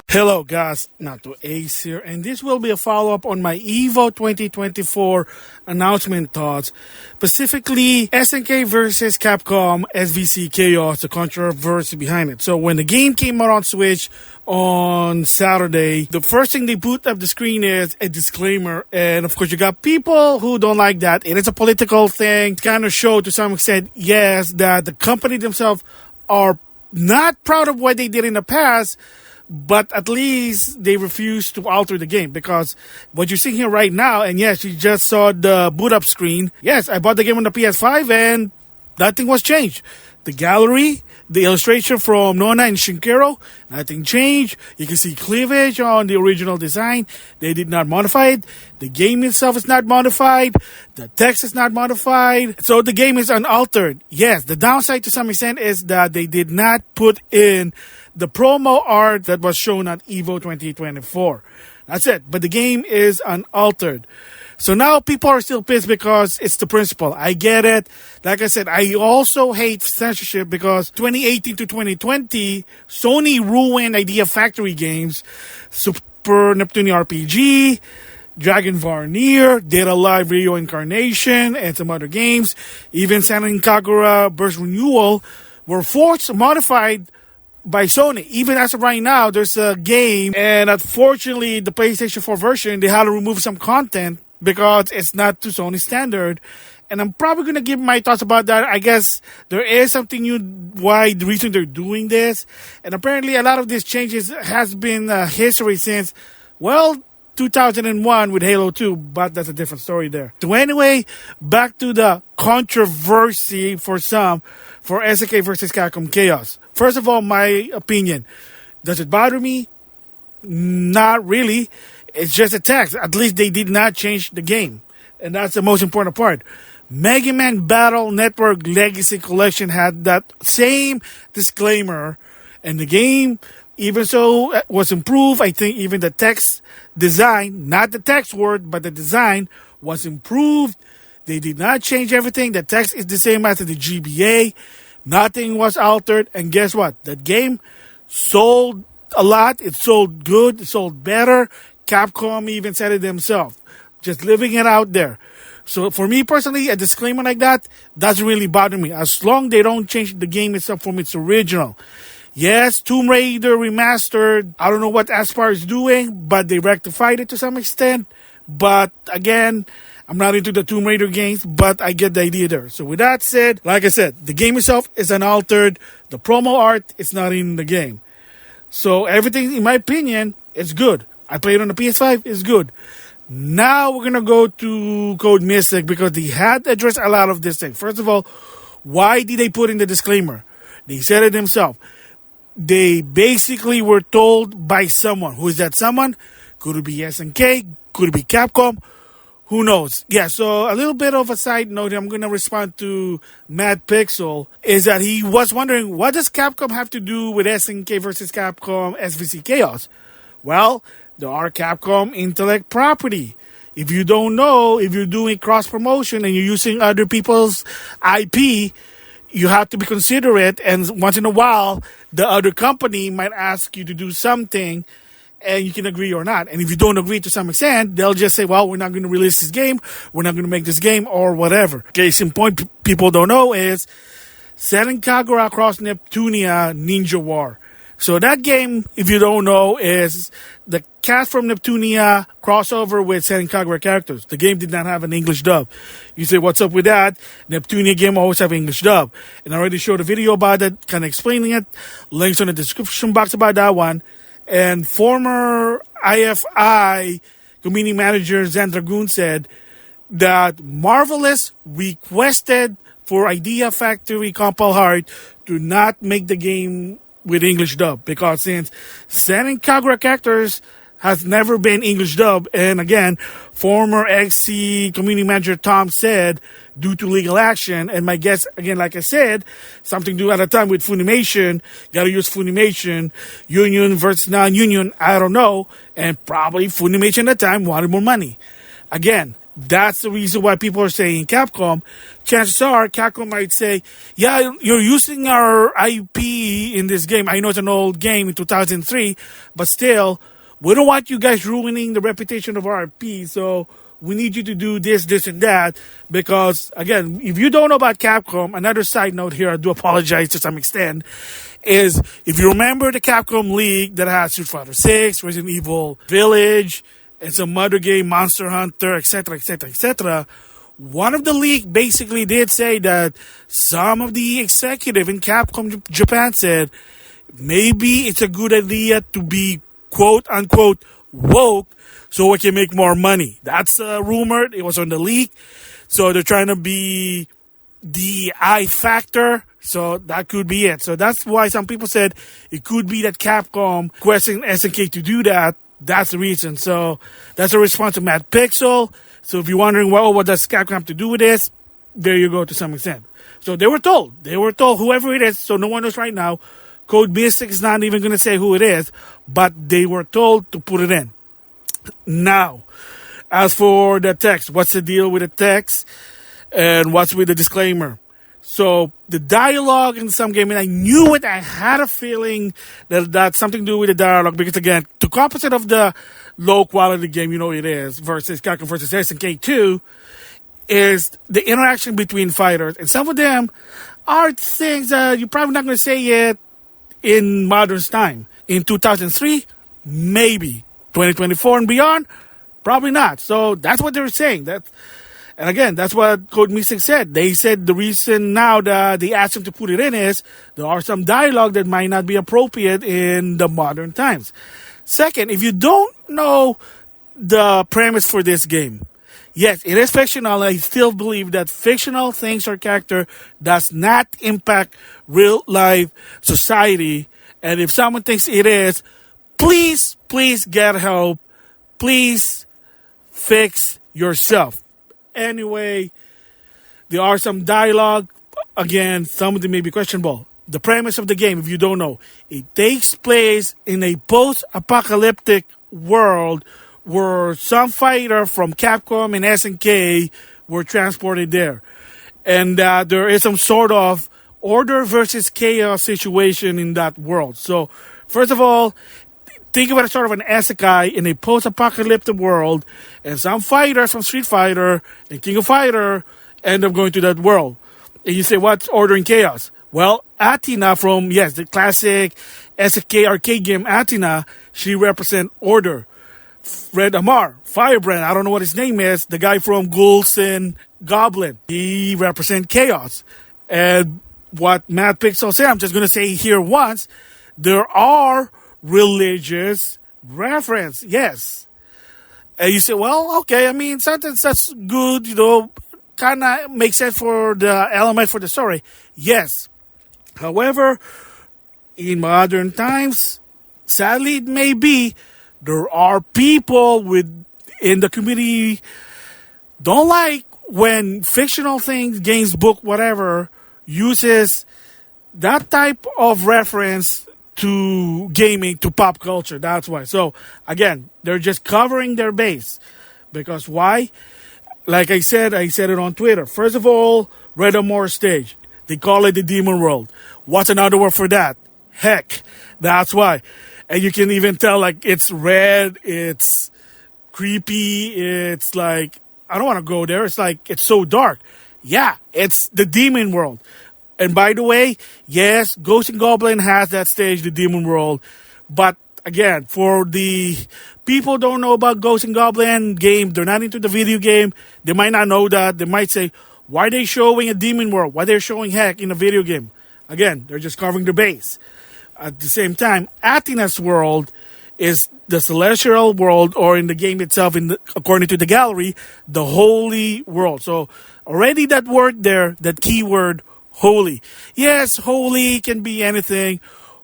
Hello guys, NautoAce here, and this will be a follow-up on my EVO 2024 announcement thoughts, specifically SNK versus Capcom SvC Chaos, the controversy behind it. So when the game came out on Switch on Saturday, the first thing they put up the screen is a disclaimer, and of course you got people who don't like that. It is a political thing, kind of show to some extent, yes, that the company themselves are not proud of what they did in the past, but at least they refuse to alter the game, because what you're seeing here right now, and yes, you just saw the boot up screen. Yes, I bought the game on the PS5 and nothing was changed. The gallery, the illustration from Nona and Shinkero, nothing changed. You can see cleavage on the original design. They did not modify it. The game itself is not modified. The text is not modified. So the game is unaltered. Yes, the downside to some extent is that they did not put in the promo art that was shown at EVO 2024. That's it. But the game is unaltered. So now people are still pissed because it's the principle. I get it. Like I said, I also hate censorship because 2018 to 2020, Sony ruined Idea Factory games. Super Neptunia RPG, Dragon Varnier, Data Live Radio Incarnation, and some other games. Even Sanin Kagura Burst Renewal were forced modified by Sony. Even as of right now, there's a game, and unfortunately, the PlayStation 4 version, they had to remove some content because it's not to Sony standard. And I'm probably going to give my thoughts about that. I guess there is something new why the reason they're doing this. And apparently a lot of these changes has been history since, well, 2001 with Halo 2, but that's a different story there. So anyway, back to the controversy for some for SNK versus Capcom Chaos. First of all, my opinion. Does it bother me? Not really. It's just a text. At least they did not change the game. And that's the most important part. Mega Man Battle Network Legacy Collection had that same disclaimer. And the game, even so, was improved. I think even the text design, not the text word, but the design was improved. They did not change everything. The text is the same as the GBA. Nothing was altered. And guess what? That game sold a lot. It sold good. It sold better. Capcom even said it themselves. Just leaving it out there. So for me personally, a disclaimer like that doesn't really bother me. As long as they don't change the game itself from its original. Yes, Tomb Raider Remastered. I don't know what Aspire is doing, but they rectified it to some extent. But again, I'm not into the Tomb Raider games, but I get the idea there. So with that said, like I said, the game itself is unaltered. The promo art is not in the game. So everything, in my opinion, is good. I played on the PS5, it's good. Now we're going to go to Code Mystic because they had addressed a lot of this thing. First of all, why did they put in the disclaimer? They said it themselves. They basically were told by someone. Who is that someone? Could it be SNK? Could it be Capcom? Who knows? Yeah, so a little bit of a side note, I'm going to respond to Mad Pixel, is that he was wondering, what does Capcom have to do with SNK versus Capcom SvC Chaos? Well, there are Capcom intellect property. If you don't know, if you're doing cross-promotion and you're using other people's IP, you have to be considerate, and once in a while, the other company might ask you to do something, and you can agree or not. And if you don't agree to some extent, they'll just say, well, we're not going to release this game, we're not going to make this game, or whatever. Case in point, people don't know is Sennen Kagura Cross Neptunia Ninja War. So that game, if you don't know, is the cast from Neptunia crossover with Sennen Kagura characters. The game did not have an English dub. You say, what's up with that? Neptunia game always have English dub. And I already showed a video about it, kind of explaining it. Links in the description box about that one. And former IFI community manager Zen Dragoon said that Marvelous requested for Idea Factory Compile Heart to not make the game with English dub, because since Sennen Kagura characters has never been English dub, and again, former XC community manager Tom said, due to legal action, and my guess, again, like I said, something to do at a time with Funimation, gotta use Funimation, union versus non-union, I don't know, and probably Funimation at the time wanted more money. Again, That's the reason why people are saying Capcom. Chances are Capcom might say, yeah, you're using our IP in this game. I know it's an old game in 2003, but still, we don't want you guys ruining the reputation of our IP, so we need you to do this, this, and that. Because, again, if you don't know about Capcom, another side note here, I do apologize to some extent, is if you remember the Capcom League that had Street Fighter 6, Resident Evil Village, and some other game, Monster Hunter, etc., etc., etc., one of the league basically did say that some of the executive in Capcom Japan said maybe it's a good idea to be quote-unquote woke so we can make more money. That's rumored. It was on the leak. So they're trying to be the I factor. So that could be it. So that's why some people said it could be that Capcom requesting SNK to do that. That's the reason. So that's a response to Matt Pixel. So if you're wondering, well, what does Capcom have to do with this? There you go to some extent. So they were told, whoever it is, so no one knows right now. Code Mystic is not even going to say who it is, but they were told to put it in. Now, as for the text, what's the deal with the text and what's with the disclaimer? So the dialogue in some game, and I knew it, I had a feeling that that's something to do with the dialogue because, again, to compensate of the low quality game, you know it is, versus Capcom versus SNK 2, is the interaction between fighters. And some of them are things that you're probably not going to say it in modern time. In 2003, maybe. 2024 and beyond, probably not. So that's what they were saying. And again, that's what Code Mystic said. They said the reason now that they asked him to put it in is there are some dialogue that might not be appropriate in the modern times. Second, if you don't know the premise for this game, yes, it is fictional. I still believe that fictional things or character does not impact real life society. And if someone thinks it is, please get help. Please fix yourself. Anyway, there are some dialogue. Again, some of them may be questionable. The premise of the game, if you don't know, it takes place in a post-apocalyptic world where some fighter from Capcom and SNK were transported there. And there is some sort of order versus chaos situation in that world. So, first of all, think of it as sort of an isekai in a post-apocalyptic world, and some fighters from Street Fighter and King of Fighter end up going to that world. And you say, what's order and chaos? Well, Athena from, the classic SNK arcade game Athena, she represents order. Red Amar, Firebrand, I don't know what his name is, the guy from Ghouls and Goblin, he represents chaos. And what Matt Pixel said, I'm just going to say here once, there are religious reference, yes. And you say, well, okay, I mean, something that's good, kind of makes sense for the element for the story. Yes. However, in modern times, sadly, it may be, there are people in the community don't like when fictional things, games, book, whatever, uses that type of reference to gaming, to pop culture. That's why. So, again, they're just covering their base. Because why? Like I said it on Twitter. First of all, Red Amor stage. They call it the Demon World. What's another word for that? Heck. That's why. And you can even tell, it's red, it's creepy, it's I don't want to go there. It's it's so dark. Yeah, it's the Demon World. And by the way, yes, Ghost and Goblin has that stage, the Demon World. But again, for the people who don't know about Ghost and Goblin game, they're not into the video game, they might not know that. They might say, why are they showing a Demon World? Why they're showing heck in a video game? Again, they're just covering the base. At the same time, Athena's world is the celestial world, or in the game itself, according to the gallery, the holy world. So already that word there, that keyword, holy. Yes, holy can be anything.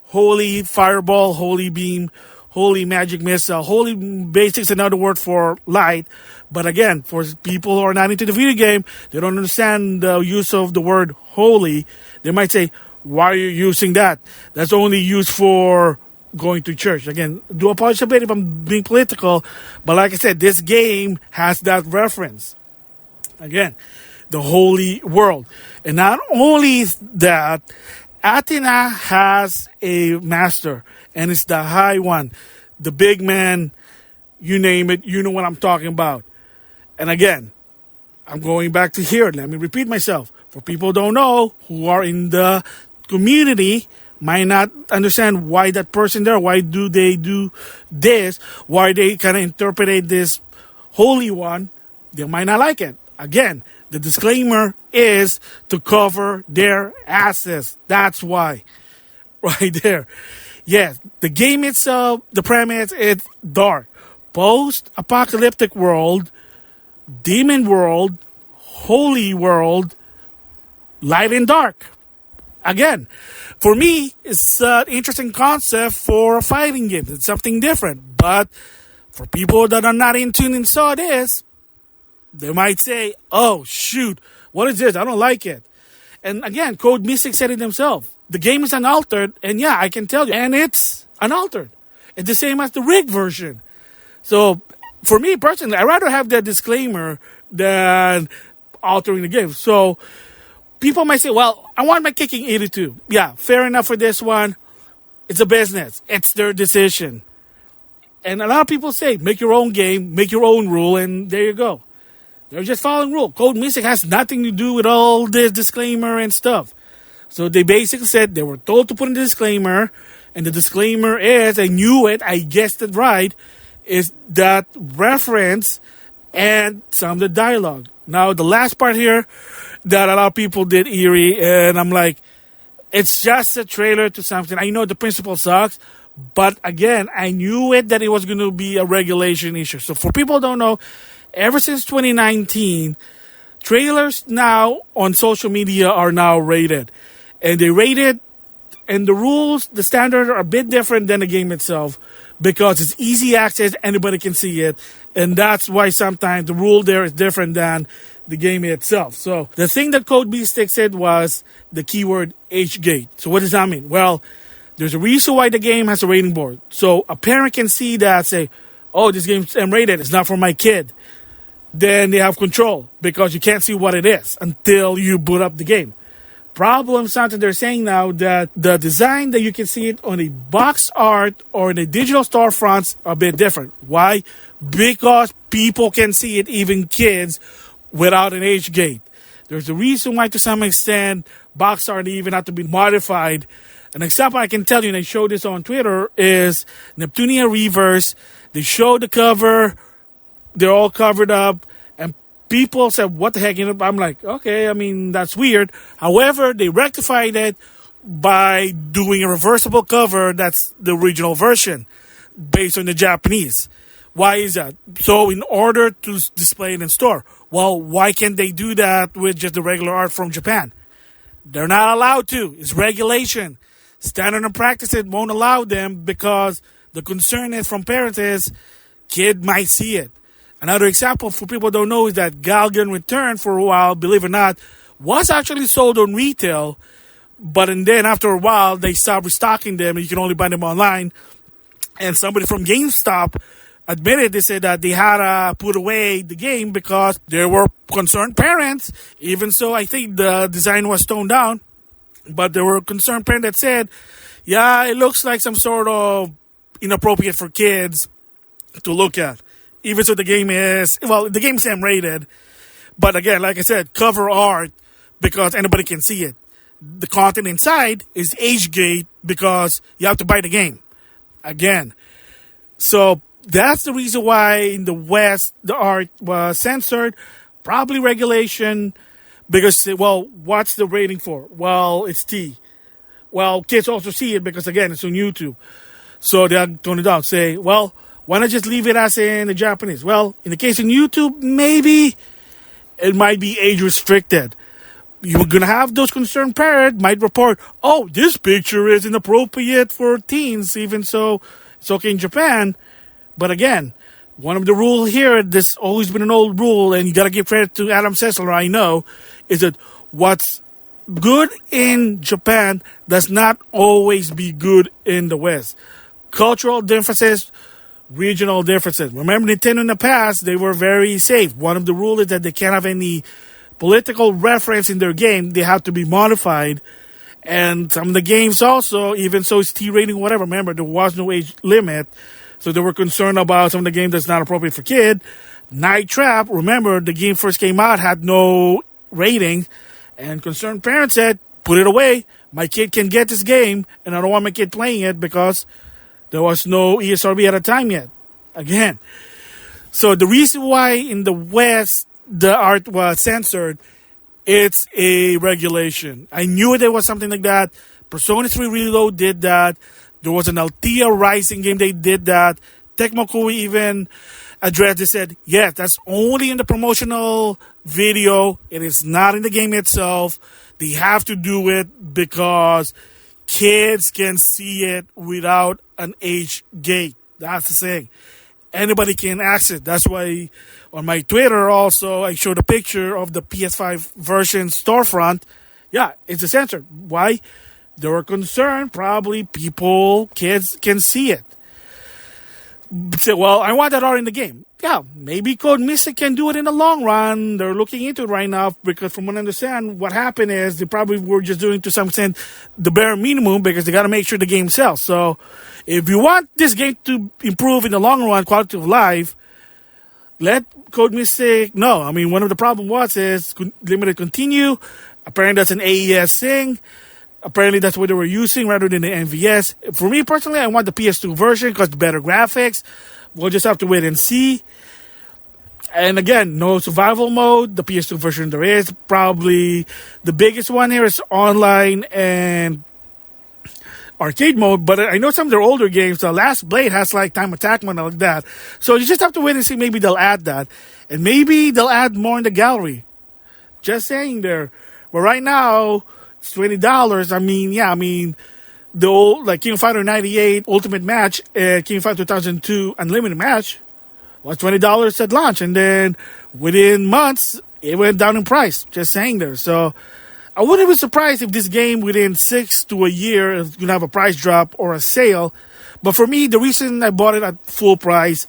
Holy fireball, holy beam, holy magic missile. Holy basically is another word for light. But again, for people who are not into the video game, they don't understand the use of the word holy. They might say, why are you using that? That's only used for going to church. Again, do apologize a bit if I'm being political, but like I said, this game has that reference. Again, the holy world. And not only that, Athena has a master, and it's the high one, the big man, you name it, you know what I'm talking about. And again, I'm going back to here. Let me repeat myself. For people who don't know, who are in the community, might not understand why that person there, why do they do this, why they kind of interpret this holy one, they might not like it. Again, the disclaimer is to cover their asses. That's why. Right there. Yes, the game itself, the premise, it's dark. Post-apocalyptic world, demon world, holy world, light and dark. Again, for me, it's an interesting concept for a fighting game. It's something different. But for people that are not in tune and saw this, they might say, oh, shoot, what is this? I don't like it. And again, Code Mystic said it themselves. The game is unaltered, and yeah, I can tell you. And it's unaltered. It's the same as the rig version. So, for me personally, I'd rather have that disclaimer than altering the game. So, people might say, well, I want my kicking 82. Yeah, fair enough for this one. It's a business. It's their decision. And a lot of people say, make your own game, make your own rule, and there you go. They're just following rule. Code Mystic has nothing to do with all this disclaimer and stuff. So they basically said they were told to put in the disclaimer, and the disclaimer is, I knew it, I guessed it right, is that reference and some of the dialogue. Now, the last part here that a lot of people did eerie, and I'm like, it's just a trailer to something. I know the principle sucks, but again, I knew it that it was going to be a regulation issue. So for people who don't know, ever since 2019, trailers now on social media are now rated. And they rate it, and the rules, the standards are a bit different than the game itself because it's easy access, anybody can see it. And that's why sometimes the rule there is different than the game itself. So the thing that Code Mystic said was the keyword H-gate. So what does that mean? Well, there's a reason why the game has a rating board. So a parent can see that, say, oh, this game's M-rated, it's not for my kid. Then they have control because you can't see what it is until you boot up the game. Problem, something they're saying now that the design that you can see it on a box art or in a digital storefronts are a bit different. Why? Because people can see it, even kids, without an age gate. There's a reason why, to some extent, box art even have to be modified. An example I can tell you, and I showed this on Twitter, is Neptunia Reverse. They show the cover, they're all covered up, and people said, what the heck? You know, I'm like, okay, I mean, that's weird. However, they rectified it by doing a reversible cover. That's the original version based on the Japanese. Why is that? So in order to display it in store. Well, why can't they do that with just the regular art from Japan? They're not allowed to. It's regulation. Standard and practices won't allow them because the concern is from parents is kid might see it. Another example for people who don't know is that Galgan Return for a while, believe it or not, was actually sold on retail, but and then after a while they stopped restocking them and you can only buy them online. And somebody from GameStop admitted, they said that they had to put away the game because there were concerned parents. Even so, I think the design was toned down, but there were concerned parents that said, yeah, it looks like some sort of inappropriate for kids to look at. Even so, the game is, well, the game's M-rated. But again, like I said, cover art because anybody can see it. The content inside is age-gate because you have to buy the game. Again. So that's the reason why in the West, the art was censored. Probably regulation because, well, what's the rating for? Well, it's T. Well, kids also see it because, again, it's on YouTube. So they'll tone it down. Say, well, why not just leave it as in the Japanese? Well, in the case of YouTube, maybe it might be age restricted. You're going to have those concerned parents might report, oh, this picture is inappropriate for teens, even so it's okay in Japan. But again, one of the rules here, this always been an old rule, and you got to give credit to Adam Sessler, I know, is that what's good in Japan does not always be good in the West. Cultural differences regional differences. Remember, Nintendo in the past, they were very safe. One of the rules is that they can't have any political reference in their game. They have to be modified. And some of the games also, even so it's T rating, whatever, remember, there was no age limit. So they were concerned about some of the games that's not appropriate for kid. Night Trap, remember, the game first came out, had no rating. And concerned parents said, put it away. My kid can get this game, and I don't want my kid playing it because there was no ESRB at the time yet. Again. So the reason why in the West the art was censored, it's a regulation. I knew there was something like that. Persona 3 Reload did that. There was an Althea Rising game, they did that. Tecmo Koei even addressed, they said, yes, that's only in the promotional video. It is not in the game itself. They have to do it because kids can see it without an age gate. That's the thing. Anybody can access it. That's why on my Twitter also I showed a picture of the PS5 version storefront. Yeah, it's censored. Why? They were concerned probably kids can see it. Say, well, I want that art in the game. Yeah, maybe Code Mystic can do it in the long run. They're looking into it right now because from what I understand, what happened is they probably were just doing to some extent the bare minimum because they got to make sure the game sells. So if you want this game to improve in the long run, quality of life, let Code Mystic know. I mean, one of the problems is limited continue. Apparently that's an AES thing. Apparently that's what they were using rather than the NVS. For me personally, I want the PS2 version because better graphics. We'll just have to wait and see. And again, no survival mode. The PS2 version there is. Probably the biggest one here is online and arcade mode. But I know some of their older games, the Last Blade has like time attack mode and like that. So you just have to wait and see. Maybe they'll add that. And maybe they'll add more in the gallery. Just saying there. But right now, it's $20. I mean, the old, like King of Fighter 98 Ultimate Match and King of Fighter 2002 Unlimited Match was $20 at launch. And then within months, it went down in price. Just saying there. So I wouldn't be surprised if this game within 6 to a year is going to have a price drop or a sale. But for me, the reason I bought it at full price,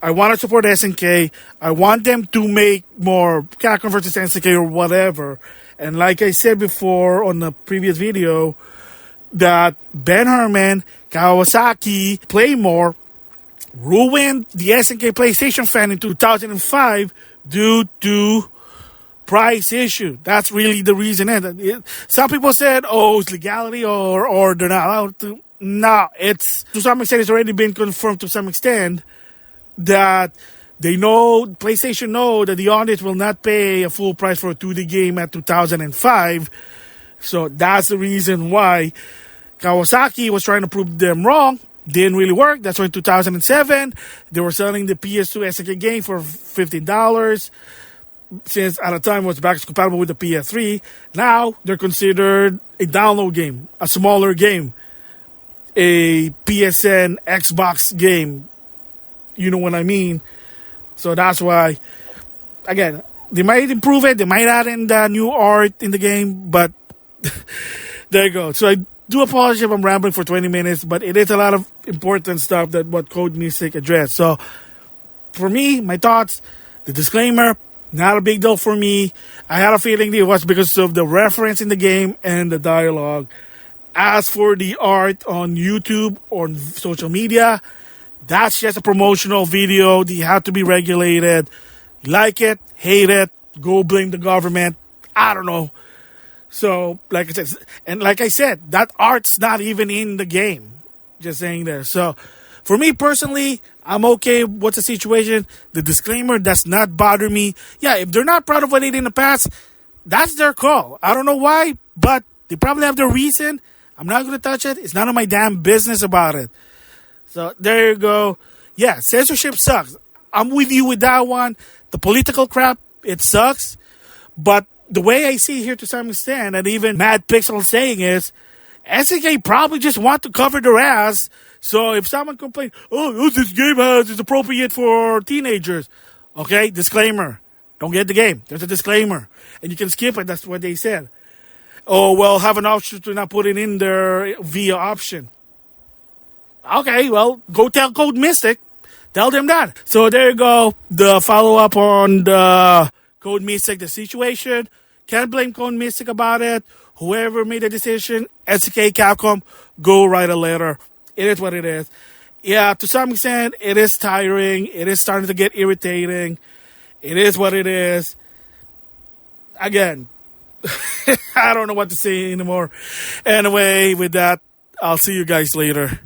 I want to support SNK. I want them to make more Capcom versus SNK or whatever. And like I said before on the previous video, that Ben Herman, Kawasaki, Playmore ruined the SNK PlayStation fan in 2005 due to price issue. That's really the reason. Some people said, oh, it's legality or they're not allowed to. No, it's to some extent, it's already been confirmed to some extent that they know, PlayStation know that the audience will not pay a full price for a 2D game at 2005. So that's the reason why Kawasaki was trying to prove them wrong. Didn't really work. That's why in 2007, they were selling the PS2 SNK game for $15. Since at the time it was backwards compatible with the PS3. Now they're considered a download game, a smaller game, a PSN Xbox game. You know what I mean? So that's why, again, they might improve it. They might add in the new art in the game. But there you go. So I do apologize if I'm rambling for 20 minutes. But it is a lot of important stuff that what Code Mystic addressed. So for me, my thoughts, the disclaimer, not a big deal for me. I had a feeling it was because of the reference in the game and the dialogue. As for the art on YouTube or on social media, that's just a promotional video. They have to be regulated. Like it, hate it, go blame the government. I don't know. So, like I said, that art's not even in the game. Just saying there. So, for me personally, I'm okay. What's the situation? The disclaimer does not bother me. Yeah, if they're not proud of what they did in the past, that's their call. I don't know why, but they probably have their reason. I'm not going to touch it. It's none of my damn business about it. So there you go. Yeah, censorship sucks. I'm with you with that one. The political crap, it sucks. But the way I see it here to some extent, and even Mad Pixel saying is, SNK probably just want to cover their ass. So if someone complains, oh, this game is appropriate for teenagers. Okay, disclaimer. Don't get the game. There's a disclaimer. And you can skip it. That's what they said. Oh, well, have an option to not put it in there via option. Okay, well, go tell Code Mystic. Tell them that. So there you go. The follow-up on the Code Mystic, the situation. Can't blame Code Mystic about it. Whoever made the decision, SNK, Capcom, go write a letter. It is what it is. Yeah, to some extent, it is tiring. It is starting to get irritating. It is what it is. Again, I don't know what to say anymore. Anyway, with that, I'll see you guys later.